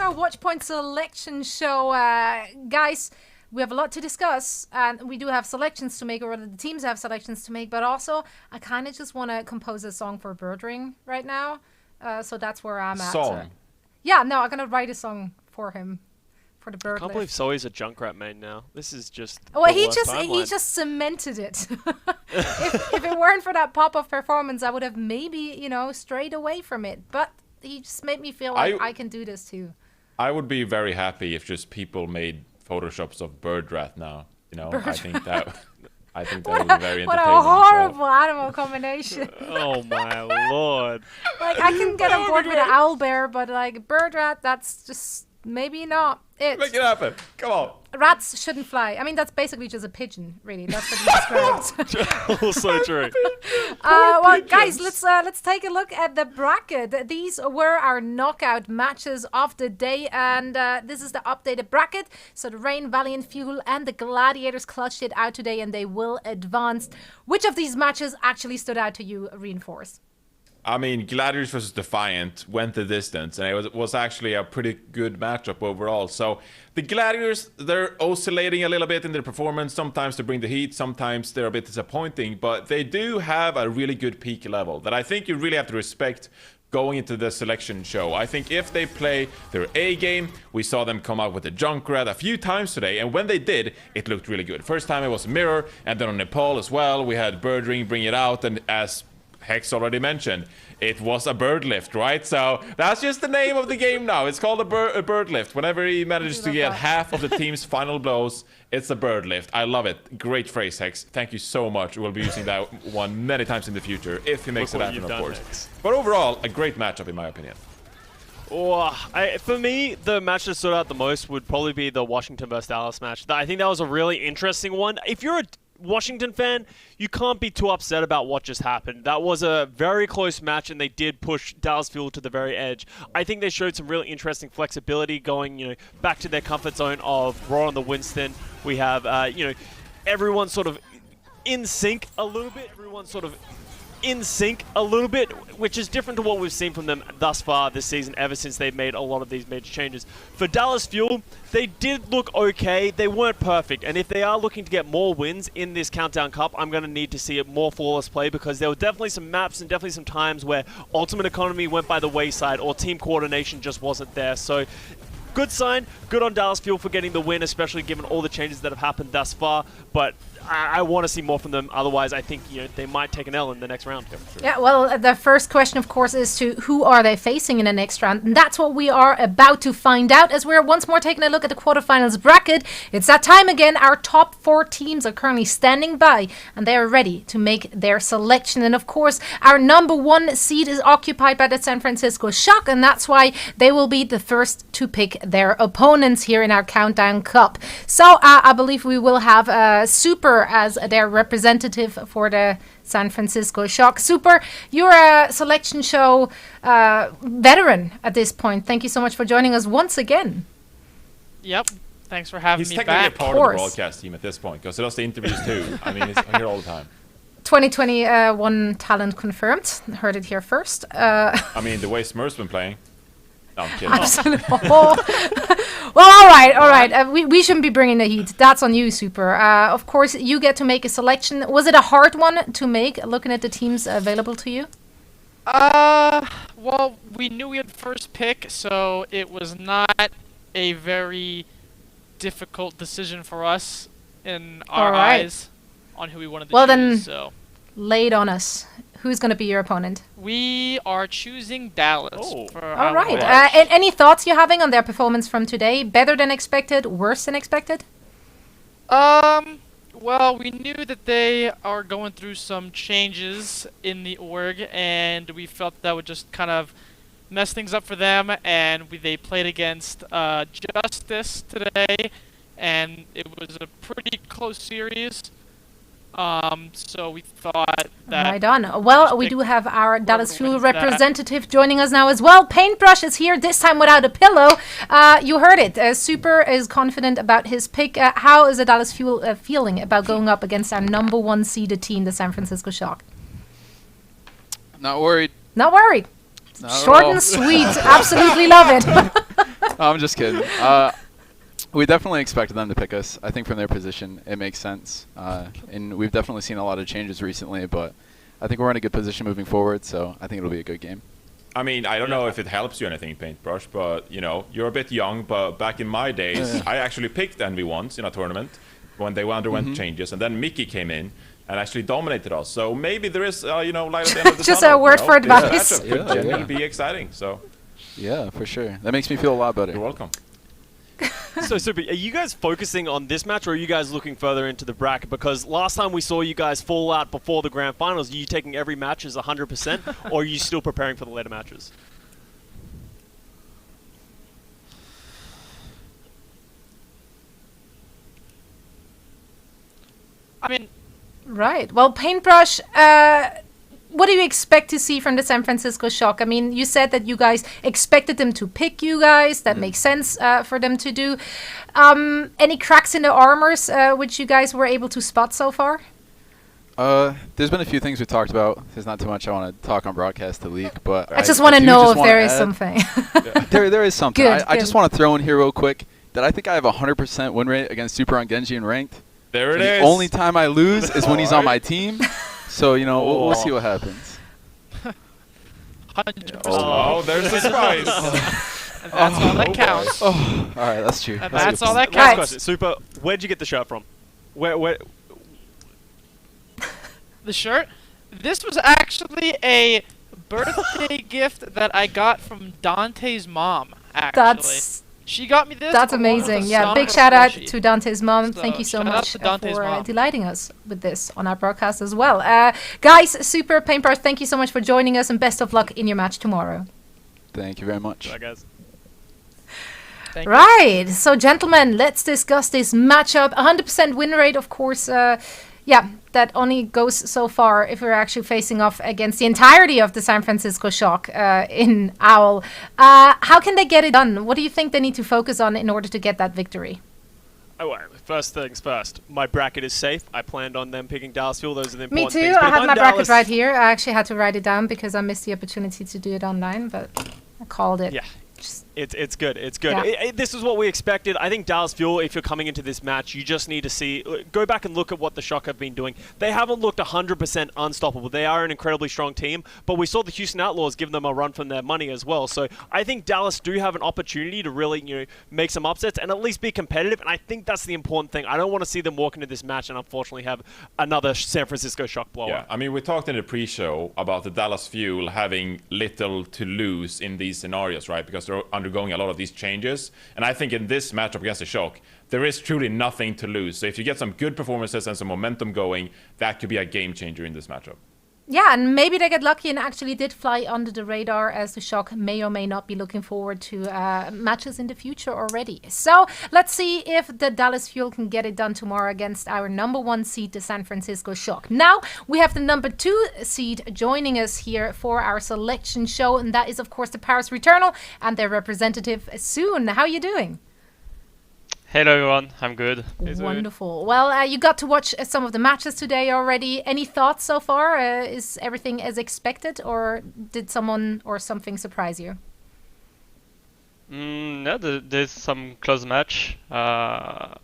our Watch Point selection show. Guys, we have a lot to discuss, and we do have selections to make, or the teams have selections to make, but also I kind of just want to compose a song for Birdring right now. So that's where I'm at. Song? Yeah, no, I'm going to write a song for him. For the bird I can't believe Zoe's a Junkrat main now. This is just. Well, he just cemented it. if it weren't for that pop-off performance, I would have maybe, strayed away from it. But he just made me feel like I can do this too. I would be very happy if just people made photoshops of Birdrat now. I think that would be very entertaining. What a horrible animal combination. Oh my lord. Like, I can get on board with an owlbear, but like Birdrat, that's just maybe not it. Make it happen. Come on. Rats shouldn't fly. I mean, that's basically just a pigeon, really. That's what you described. Also true. Well, guys, let's take a look at the bracket. These were our knockout matches of the day, and this is the updated bracket. So the Rain, Valiant, Fuel, and the Gladiators clutched it out today, and they will advance. Which of these matches actually stood out to you, Reinforce? I mean, Gladiators versus Defiant went the distance, and it was actually a pretty good matchup overall. So the Gladiators, they're oscillating a little bit in their performance. Sometimes they bring the heat, sometimes they're a bit disappointing, but they do have a really good peak level that I think you really have to respect going into the selection show. I think if they play their A game, we saw them come out with the Junkrat a few times today, and when they did, it looked really good. First time it was Mirror, and then on Nepal as well, we had Birdring bring it out, and as Hex already mentioned, it was a bird lift, right? So that's just the name of the game now. It's called a bird lift. Whenever he manages to get half of the team's final blows, it's a bird lift. I love it. Great phrase, Hex. Thank you so much. We'll be using that one many times in the future if he makes it happen, of course. Hex. But overall, a great matchup in my opinion. For me, the match that stood out the most would probably be the Washington versus Dallas match. I think that was a really interesting one. If you're a Washington fan, you can't be too upset about what just happened. That was a very close match, and they did push Dallas Fuel to the very edge. I think they showed some really interesting flexibility going, back to their comfort zone of Raw on the Winston. We have, everyone sort of in sync a little bit. Which is different to what we've seen from them thus far this season, ever since they've made a lot of these major changes. For Dallas Fuel, they did look okay. They weren't perfect, and if they are looking to get more wins in this Countdown Cup, I'm going to need to see more flawless play, because there were definitely some maps and definitely some times where Ultimate Economy went by the wayside or team coordination just wasn't there. So good sign, good on Dallas Fuel for getting the win, especially given all the changes that have happened thus far, but I want to see more from them. Otherwise, I think they might take an L in the next round. Yeah, well, the first question, of course, is to who are they facing in the next round? And that's what we are about to find out as we're once more taking a look at the quarterfinals bracket. It's that time again. Our top 4 teams are currently standing by, and they are ready to make their selection. And of course, our number 1 seed is occupied by the San Francisco Shock, and that's why they will be the first to pick their opponents here in our Countdown Cup. So I believe we will have Super as their representative for the San Francisco Shock. Super, you're a selection show veteran at this point. Thank you so much for joining us once again. Yep. Thanks for having me back. He's technically a part of the broadcast team at this point, because he does the interviews too. I mean, he's here all the time. 2021 talent confirmed. Heard it here first. I mean, the way Smurf's been playing. No, I'm kidding. Absolutely. Well, all right. We shouldn't be bringing the heat. That's on you, Super. Of course, you get to make a selection. Was it a hard one to make, looking at the teams available to you? Well, we knew we had first pick, so it was not a very difficult decision for us in our eyes on who we wanted to choose. Then, lay it on us. Who's going to be your opponent? We are choosing Dallas. All right. Any thoughts you're having on their performance from today? Better than expected? Worse than expected? Well, we knew that they are going through some changes in the org, and we felt that would just kind of mess things up for them, and they played against Justice today, and it was a pretty close series. So we thought that... Right on. Well, we do have our Dallas Fuel representative joining us now as well. Paintbrush is here, this time without a pillow. You heard it. Super is confident about his pick. How is the Dallas Fuel feeling about going up against our number 1 seeded team, the San Francisco Shock? Not worried. Not worried. Not Short and sweet. Absolutely love it. I'm just kidding. We definitely expected them to pick us. I think from their position, it makes sense. And we've definitely seen a lot of changes recently, but I think we're in a good position moving forward, so I think it'll be a good game. I mean, I don't know if it helps you anything, Paintbrush, but, you know, you're a bit young, but back in my days, I actually picked Envy once in a tournament when they underwent changes, and then Mickey came in and actually dominated us. So maybe there is, you know, light at the end of the Just tunnel. a word you know? for advice. This matchup could genuinely be exciting, so. Yeah, for sure. That makes me feel a lot better. You're welcome. So, Super, are you guys focusing on this match, or are you guys looking further into the bracket? Because last time we saw you guys fall out before the grand finals, are you taking every match as 100%, or are you still preparing for the later matches? I mean, Right. Well, Paintbrush, what do you expect to see from the San Francisco Shock? I mean, you said that you guys expected them to pick you guys. That makes sense for them to do. Any cracks in the armors which you guys were able to spot so far? There's been a few things we talked about. There's not too much I want to talk on broadcast to leak, but I just want to do know just if wanna there is add- something. There is something. Good, I just good. want to throw in here real quick that I think I have a 100% win rate against Super on Genji and ranked. There it And is. the only time I lose is when he's on my Alright. team. So, you know, we'll see what happens. 100%. Oh, there's the spice. And that's all that boy. counts. Oh, all right, that's true. And That's a that's good all point. that Last Right. question. Super, where'd you get the shirt from? Where? The shirt? This was actually a birthday gift that I got from Dante's mom, actually. She got me this. That's along with amazing. a Yeah, song big shout out plushie. to Dante's mom. So, Thank you so shout out much to Dante's for mom. delighting us with this on our broadcast as well. Guys, Super Paintbrush, thank you so much for joining us and best of luck in your match tomorrow. Thank you very much. Bye, guys. Thank you. Right. So, gentlemen, let's discuss this matchup. 100% win rate, of course. Yeah, that only goes so far if we're actually facing off against the entirety of the San Francisco Shock in OWL. How can they get it done? What do you think they need to focus on in order to get that victory? Oh, well, first things first. My bracket is safe. I planned on them picking Dallas Fuel. Those are the Me important too. things. But I if have I'm my bracket Dallas- right here. I actually had to write it down because I missed the opportunity to do it online, but I called it. Yeah. Just- It's good. It's good. Yeah. This is what we expected. I think Dallas Fuel, if you're coming into this match, you just need to go back and look at what the Shock have been doing. They haven't looked 100% unstoppable. They are an incredibly strong team, but we saw the Houston Outlaws give them a run from their money as well. So I think Dallas do have an opportunity to really, make some upsets and at least be competitive. And I think that's the important thing. I don't want to see them walk into this match and unfortunately have another San Francisco Shock blowout. Yeah, I mean, we talked in the pre-show about the Dallas Fuel having little to lose in these scenarios, right? Because they're undergoing a lot of these changes. And I think in this matchup against the Shock, there is truly nothing to lose. So if you get some good performances and some momentum going, that could be a game changer in this matchup. Yeah, and maybe they get lucky and actually did fly under the radar, as the Shock may or may not be looking forward to matches in the future already. So let's see if the Dallas Fuel can get it done tomorrow against our number 1 seed, the San Francisco Shock. Now we have the number 2 seed joining us here for our selection show, and that is of course the Paris Returnal and their representative Soon. How are you doing? Hello everyone, I'm good. Wonderful. Well, you got to watch some of the matches today already. Any thoughts so far? Is everything as expected, or did someone or something surprise you? Yeah, there's some close match. The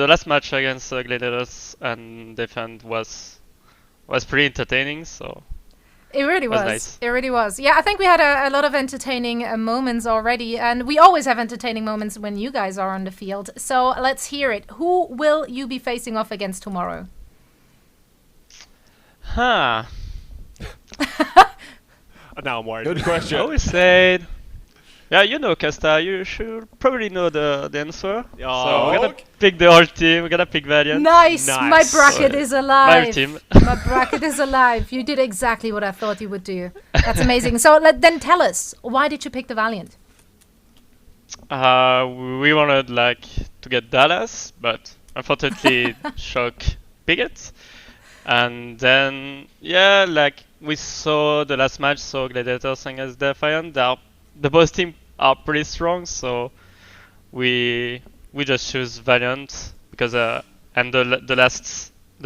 last match against Gladiators and Defend was pretty entertaining. So It really Was was. nice. It really was. Yeah, I think we had a lot of entertaining moments already, and we always have entertaining moments when you guys are on the field. So let's hear it. Who will you be facing off against tomorrow? huh. Now I'm worried. Good I question. always said, yeah, you know, Casta, you should probably know the answer. So we're gonna pick the whole team. We're gonna pick Valiant. Nice. My Nice. bracket is alive. My team. My bracket is alive. You did exactly what I thought you would do. That's amazing. So then tell us, why did you pick the Valiant? We wanted to get Dallas, but unfortunately Shock picked it. And then we saw the last match, so Gladiators against Defiant. The both team are pretty strong, so we just choose Valiant because and the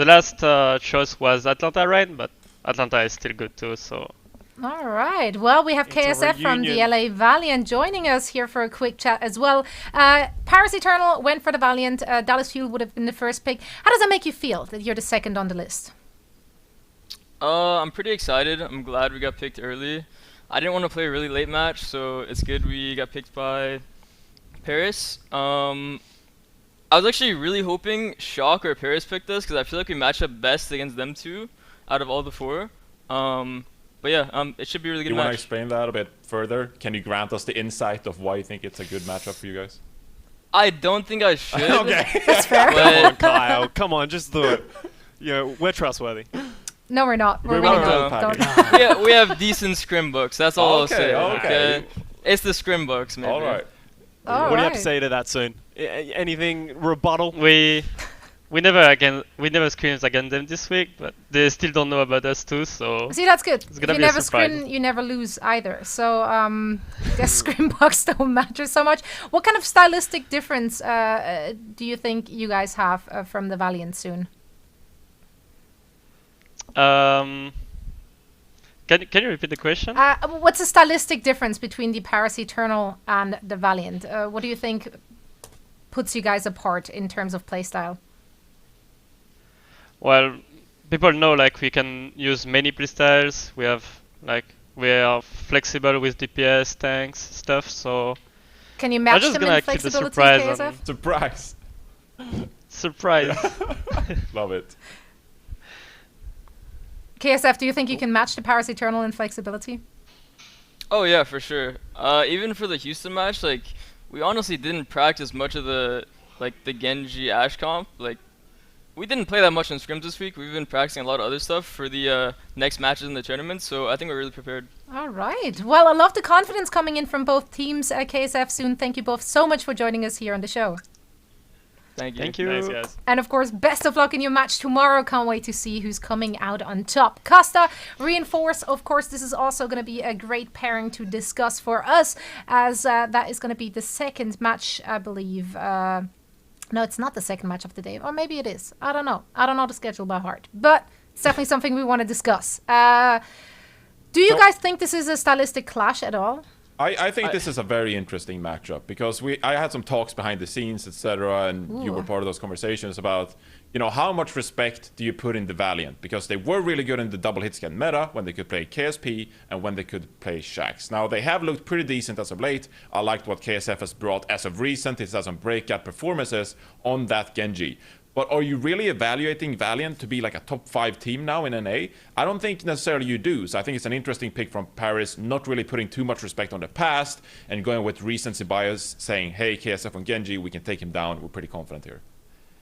last choice was Atlanta Rain, but Atlanta is still good too, so All right. Well, we have It's a KSF from the reunion. LA Valiant joining us here for a quick chat as well. Paris Eternal went for the Valiant. Dallas Fuel would have been the first pick. How does that make you feel that you're the second on the list? I'm pretty excited. I'm glad we got picked early. I didn't want to play a really late match, so it's good we got picked by Paris. I was actually really hoping Shock or Paris picked us because I feel like we matched up best against them two out of all the four. But yeah, it should be a really good You want to match. explain that a bit further? Can you grant us the insight of why you think it's a good matchup for you guys? I don't think I should. Okay. That's fair. Come on, But Kyle. Come on, just do it. We're trustworthy. No, we're not. We're We really won't not. do it, Don't. we have decent scrim books. That's all I'll say. Okay. It's the scrim books, maybe. All right. All What do you have to right. say to that soon? Anything rebuttal? We never screamed against them this week, but they still don't know about us too. So See, that's good. It's If gonna you be a never surprise. scrim, you never lose either. So the scrim box don't matter so much. What kind of stylistic difference do you think you guys have from the Valiant soon? can you repeat the question? What's the stylistic difference between the Paris Eternal and the Valiant? What do you think puts you guys apart in terms of playstyle? Well, people know like we can use many playstyles. We are flexible with DPS, tanks, stuff. So Can you match just them gonna in keep the flexibility, surprise KSF? on- Surprise. surprise. Love it. KSF, do you think you can match the Paris Eternal in flexibility? Oh yeah, for sure. Even for the Houston match, like we honestly didn't practice much of the Genji Ash comp. Like we didn't play that much in scrims this week. We've been practicing a lot of other stuff for the next matches in the tournament. So I think we're really prepared. All right. Well, I love the confidence coming in from both teams. KSF, soon. Thank you both so much for joining us here on the show. Thank you. Thank you. Thanks, guys. And of course, best of luck in your match tomorrow. Can't wait to see who's coming out on top. Costa, Reinforce. Of course, this is also going to be a great pairing to discuss for us, as that is going to be the second match, I believe. No, it's not the second match of the day. Or maybe it is. I don't know. I don't know the schedule by heart. But it's definitely something we want to discuss. Do you guys think this is a stylistic clash at all? I think this is a very interesting matchup because I had some talks behind the scenes, etc., and you were part of those conversations about, how much respect do you put in the Valiant? Because they were really good in the double hit scan meta when they could play KSP and when they could play Shax. Now, they have looked pretty decent as of late. I liked what KSF has brought as of recent. It has some breakout performances on that Genji. But are you really evaluating Valiant to be like a top 5 team now in NA? I don't think necessarily you do. So I think it's an interesting pick from Paris, not really putting too much respect on the past and going with recency bias, saying, hey, KSF on Genji, we can take him down. We're pretty confident here.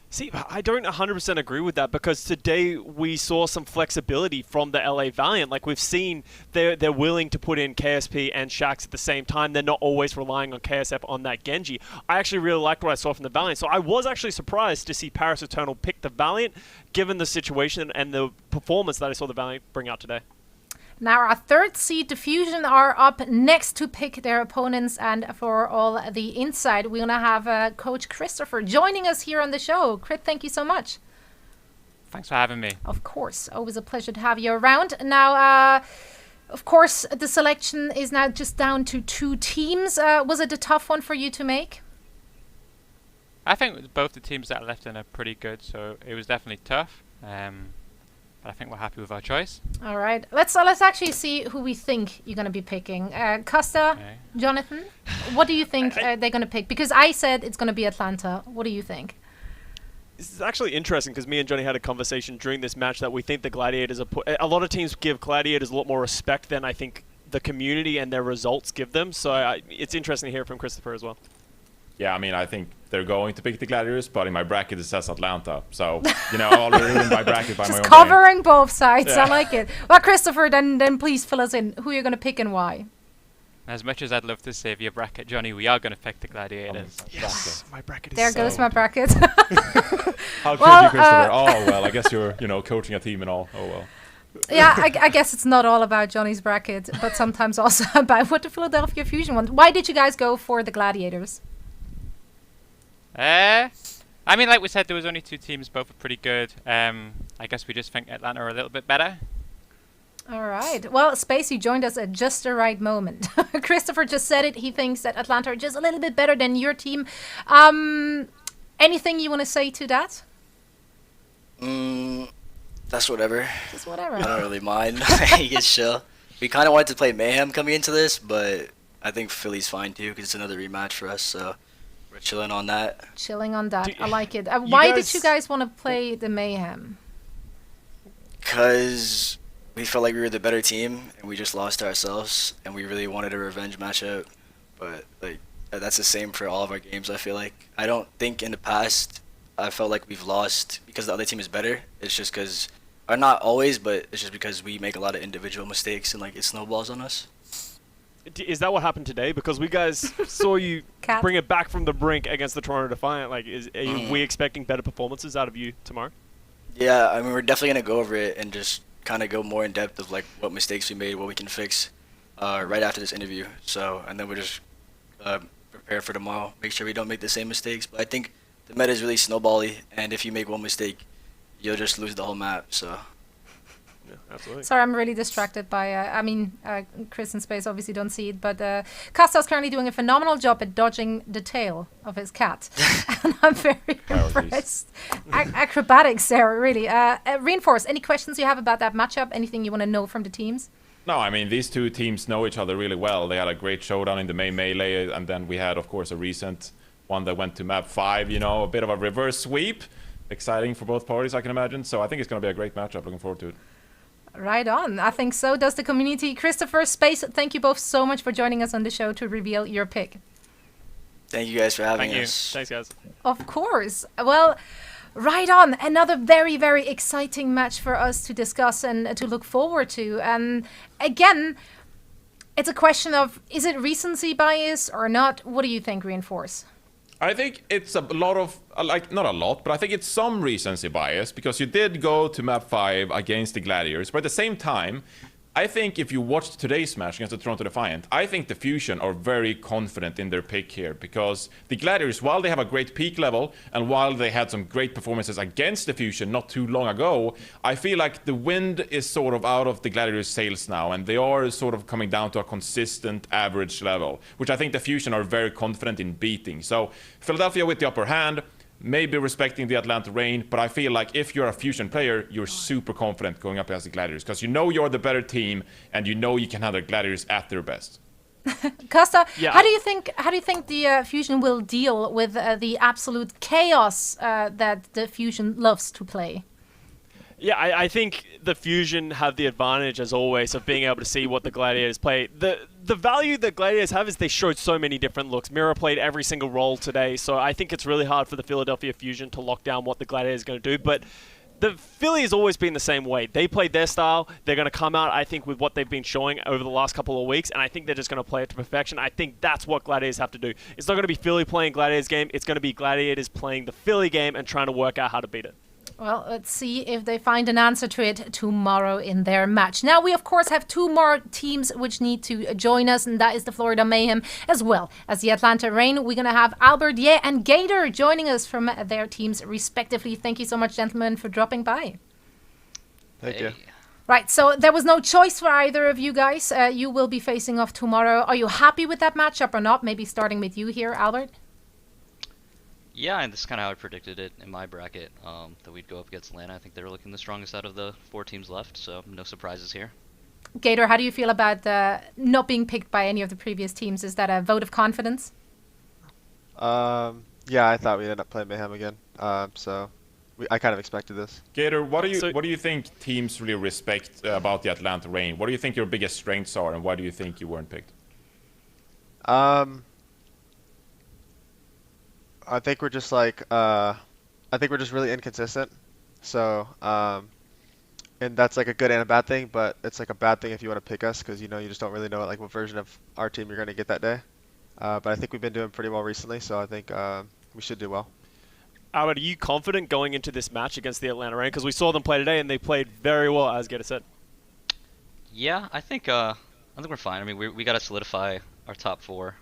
See, I don't 100% agree with that because today we saw some flexibility from the LA Valiant. Like we've seen, they're willing to put in KSP and Shax at the same time. They're not always relying on KSF on that Genji. I actually really liked what I saw from the Valiant. So I was actually surprised to see Paris Eternal pick the Valiant, given the situation and the performance that I saw the Valiant bring out today. Now our third seed, the Fusion, are up next to pick their opponents, and for all the insight, we're gonna have Coach Christopher joining us here on the show. Crit, thank you so much. Thanks for having me. Of course, always a pleasure to have you around. Now, of course, the selection is now just down to 2 teams. Was it a tough one for you to make? I think both the teams that are left in are pretty good, so it was definitely tough. But I think we're happy with our choice. All right, let's actually see who we think you're gonna be picking. Costa, Okay. Jonathan, what do you think they're gonna pick? Because I said it's gonna be Atlanta. What do you think? This is actually interesting because me and Johnny had a conversation during this match that we think the Gladiators are a lot of teams give Gladiators a lot more respect than I think the community and their results give them. So it's interesting to hear from Christopher as well. Yeah, I mean, I think they're going to pick the Gladiators, but in my bracket it says Atlanta. So, I'll ruin my bracket by my Just own covering both sides. Yeah. I like it. Well, Christopher, then please fill us in. Who you're gonna pick and why? As much as I'd love to save your bracket, Johnny, we are going to pick the game. Gladiators. Yes, my bracket is There so goes my bracket. How could Well, you, Christopher? Oh, well, I guess you're, coaching a team and all. Oh, well. Yeah, I guess it's not all about Johnny's bracket, but sometimes also about what the Philadelphia Fusion want. Why did you guys go for the Gladiators? I mean, like we said, there was only 2 teams, both are pretty good. I guess we just think Atlanta are a little bit better. All right. Well, Spacey joined us at just the right moment. Christopher just said it. He thinks that Atlanta are just a little bit better than your team. Anything you want to say to that? That's whatever. Just whatever. I don't really mind. It's chill. We kind of wanted to play Mayhem coming into this, but I think Philly's fine too because it's another rematch for us. So we're chilling on that. Chilling on that. I like it. Why did you guys want to play the Mayhem? Because we felt like we were the better team and we just lost to ourselves, and we really wanted a revenge matchup. But like that's the same for all of our games. I feel like I don't think in the past I felt like we've lost because the other team is better. It's just because, or not always, but it's just because we make a lot of individual mistakes and like it snowballs on us. Is that what happened today? Because we guys saw you bring it back from the brink against the Toronto Defiant. Like, are we expecting better performances out of you tomorrow? Yeah, I mean, we're definitely going to go over it and just kind of go more in depth of like what mistakes we made, what we can fix right after this interview. So, and then we'll just prepare for tomorrow, make sure we don't make the same mistakes. But I think the meta is really snowbally, and if you make one mistake, you'll just lose the whole map. So. Yeah, absolutely. Sorry, I'm really distracted by, Chris and Space obviously don't see it, but Costa's currently doing a phenomenal job at dodging the tail of his cat. And I'm very impressed. Acrobatics there, really. Reinforce, any questions you have about that matchup? Anything you want to know from the teams? No, I mean, these two teams know each other really well. They had a great showdown in the May Melee, and then we had, of course, a recent one that went to map 5, you know, a bit of a reverse sweep. Exciting for both parties, I can imagine. So I think it's going to be a great matchup. Looking forward to it. Right on. I think so does the community. Christopher, Space, thank you both so much for joining us on the show to reveal your pick. Thank you guys for having us. Thank you. Thanks, guys. Of course. Well, right on. Another very, very exciting match for us to discuss and to look forward to. And again, it's a question of, is it recency bias or not? What do you think, Reinforce? I think it's a lot of, not a lot, but I think it's some recency bias because you did go to map 5 against the Gladiators, but at the same time, I think if you watched today's match against the Toronto Defiant, I think the Fusion are very confident in their pick here because the Gladiators, while they have a great peak level and while they had some great performances against the Fusion not too long ago, I feel like the wind is sort of out of the Gladiators' sails now and they are sort of coming down to a consistent average level, which I think the Fusion are very confident in beating. So Philadelphia with the upper hand, maybe respecting the Atlanta Reign, but I feel like if you're a Fusion player, you're super confident going up against the Gladiators because you know you're the better team and you know you can have the Gladiators at their best. Costa, yeah. how do you think the Fusion will deal with the absolute chaos that the Fusion loves to play? Yeah, I think the Fusion have the advantage, as always, of being able to see what the Gladiators play. The value that Gladiators have is they showed so many different looks. Mira played every single role today, so I think it's really hard for the Philadelphia Fusion to lock down what the Gladiators are going to do. But the Philly has always been the same way. They played their style. They're going to come out, I think, with what they've been showing over the last couple of weeks, and I think they're just going to play it to perfection. I think that's what Gladiators have to do. It's not going to be Philly playing Gladiators game. It's going to be Gladiators playing the Philly game and trying to work out how to beat it. Well, let's see if they find an answer to it tomorrow in their match. Now, we, of course, have two more teams which need to join us, and that is the Florida Mayhem as well as the Atlanta Reign. We're going to have Albert, and Gator joining us from their teams respectively. Thank you so much, gentlemen, for dropping by. Thank you. Right, so there was no choice for either of you guys. You will be facing off tomorrow. Are you happy with that matchup or not? Maybe starting with you here, Albert. Yeah, and this is kind of how I predicted it in my bracket, that we'd go up against Atlanta. I think they were looking the strongest out of the 4 teams left, so no surprises here. Gator, how do you feel about not being picked by any of the previous teams? Is that a vote of confidence? Yeah, I thought we'd end up playing Mayhem again, so I kind of expected this. Gator, what do you think teams really respect about the Atlanta Reign? What do you think your biggest strengths are, and why do you think you weren't picked? I think we're just really inconsistent. So, and that's like a good and a bad thing, but it's like a bad thing if you want to pick us because you just don't really know like what version of our team you're going to get that day. But I think we've been doing pretty well recently, so I think we should do well. Albert, are you confident going into this match against the Atlanta Reign? Because we saw them play today and they played very well, as Gator said. Yeah, I think we're fine. I mean, we got to solidify our top 4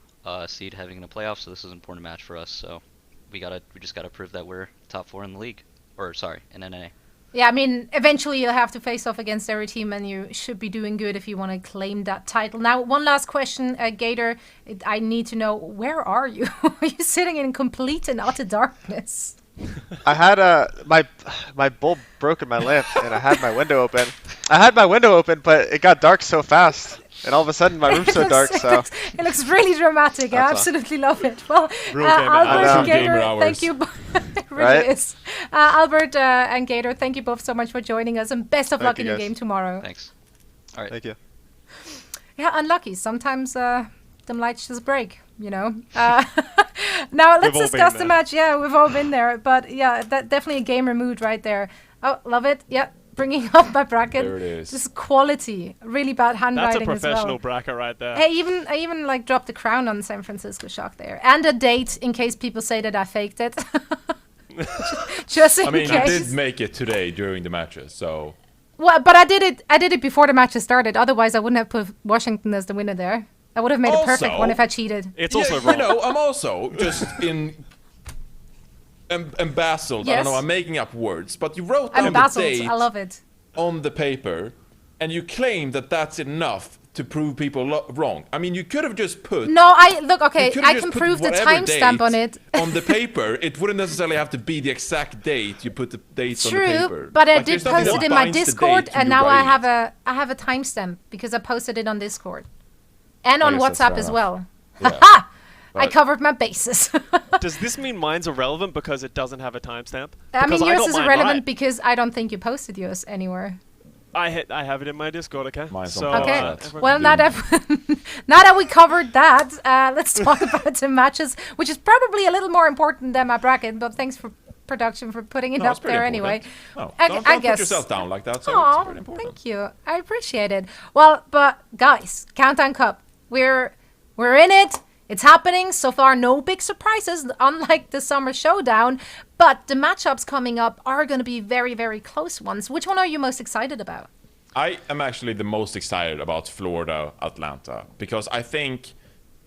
seed heading in the playoffs, so this is an important match for us. So we just gotta prove that we're top 4 in the league, or sorry, in NA. Yeah, I mean, eventually you'll have to face off against every team, and you should be doing good if you want to claim that title. Now, one last question, Gator. I need to know, where are you? Are you sitting in complete and utter darkness? I had my bulb broke in my lamp, and I had my window open. But it got dark so fast, and all of a sudden my room's so dark. So it looks really dramatic. I absolutely love it. Well, Albert and Gator, thank you. It really is. Albert and Gator, thank you both so much for joining us, and best of luck in your game tomorrow. Thanks. All right. Thank you. Yeah, unlucky. Sometimes them lights just break, you know. Now let's discuss the match. Yeah, we've all been there, but yeah, that definitely a gamer mood right there. Oh, love it. Yeah, bringing up my bracket. There it is. This is quality. Really bad handwriting as well. That's a professional bracket right there. I even like dropped the crown on San Francisco Shock there, and a date in case people say that I faked it. Just in case. I did make it today during the matches, so. Well, but I did it before the matches started. Otherwise, I wouldn't have put Washington as the winner there. I would have made a perfect one if I cheated. It's also wrong. You know, I'm also just embezzled. Yes. I don't know, I'm making up words. But you wrote down the Embezzled. date I love it. on the paper, and you claim that that's enough to prove people wrong. I mean, you could have just put... No, okay, I can prove the timestamp on it. On the paper, it wouldn't necessarily have to be the exact date. You put the date on the paper. True, but I did post it in my Discord, and now I have a timestamp because I posted it on Discord. And on WhatsApp as well. Yeah. Ha! I covered my bases. Does this mean mine's irrelevant because it doesn't have a timestamp? I mean, yours is irrelevant because I don't think you posted yours anywhere. I have it in my Discord, okay? Mine's so, on okay. Well, now that we covered that, let's talk about the matches, which is probably a little more important than my bracket. But thanks for production for putting it up there anyway. Oh, I don't guess. put yourself down like that. So it's very important. Thank you. I appreciate it. Well, but guys, Countdown Cup, we're in it. It's happening. So far, no big surprises, unlike the Summer Showdown. But the matchups coming up are going to be very, very close ones. Which one are you most excited about? I am actually the most excited about Florida, Atlanta, because I think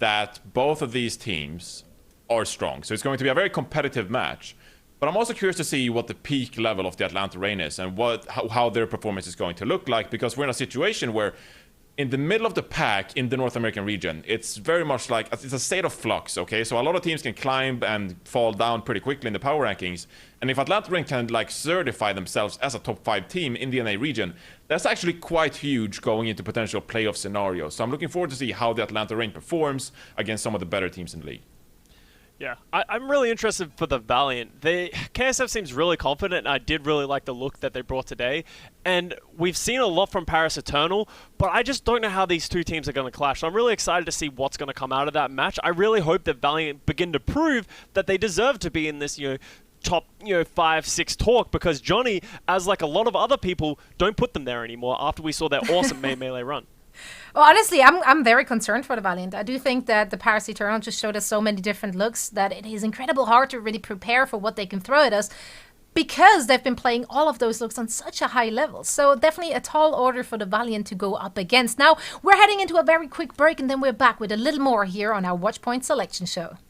that both of these teams are strong. So it's going to be a very competitive match. But I'm also curious to see what the peak level of the Atlanta Reign is and how their performance is going to look like, because we're in a situation where in the middle of the pack in the North American region, it's very much like it's a state of flux, okay? So a lot of teams can climb and fall down pretty quickly in the power rankings. And if Atlanta Reign can like certify themselves as a top 5 team in the NA region, that's actually quite huge going into potential playoff scenarios. So I'm looking forward to see how the Atlanta Reign performs against some of the better teams in the league. Yeah, I'm really interested for the Valiant. KSF seems really confident, and I did really like the look that they brought today. And we've seen a lot from Paris Eternal, but I just don't know how these two teams are going to clash. So I'm really excited to see what's going to come out of that match. I really hope that Valiant begin to prove that they deserve to be in this, top 5-6 talk, because Johnny, as like a lot of other people, don't put them there anymore after we saw their awesome melee run. Well, honestly, I'm very concerned for the Valiant. I do think that the Paris Eternal just showed us so many different looks that it is incredible hard to really prepare for what they can throw at us, because they've been playing all of those looks on such a high level. So definitely a tall order for the Valiant to go up against. Now, we're heading into a very quick break, and then we're back with a little more here on our Watchpoint Selection Show.